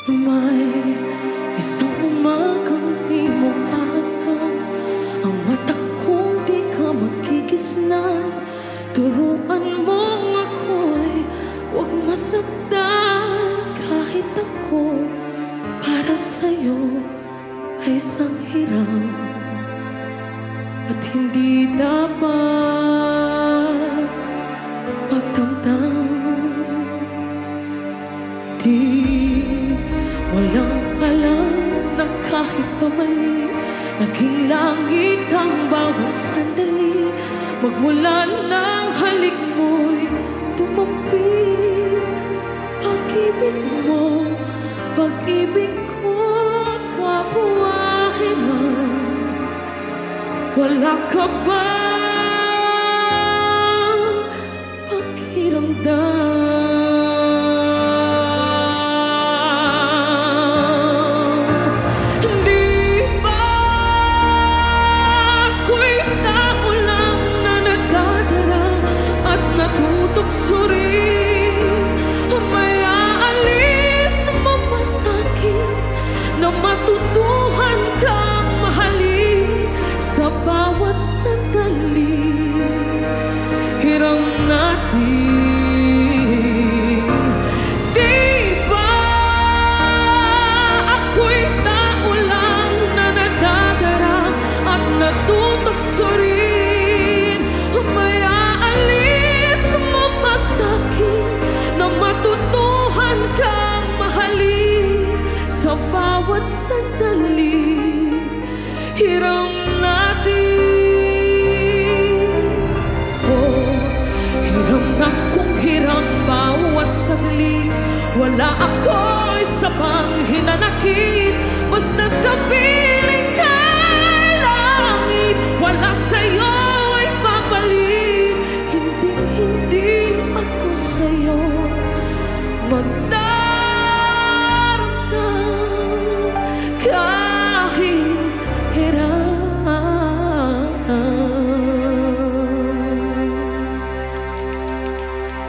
May isang umagang di mo agad, ang mata kong di ka magkikisnan. Turuan mong ako'y huwag masaktan, kahit ako para sa'yo ay isang hiram at hindi dapat pagtamtam. Di walang alam na kahit pamali, naging langit ang bawat sandali. Magmula ng halik mo'y tumabi. Pag-ibig mo, pag-ibig ko, kabuhayan. Wala ka bang pakiramdam? Matutuhan kang mahalin sa bawat sandali. Hiram natin. Di ba ako'y tao lang na nadadara at natutokso rin? May aalis mo pa sa'kin na matutuhan kang mahalin sa bawat sandali. Hiram natin. Oh, hiram na kung hiram bawat saglit. Wala ako isa pang hinanakit, basta kapiling kay langit. Wala sa'yo ay papalit. Hindi ako sa'yo magdadala.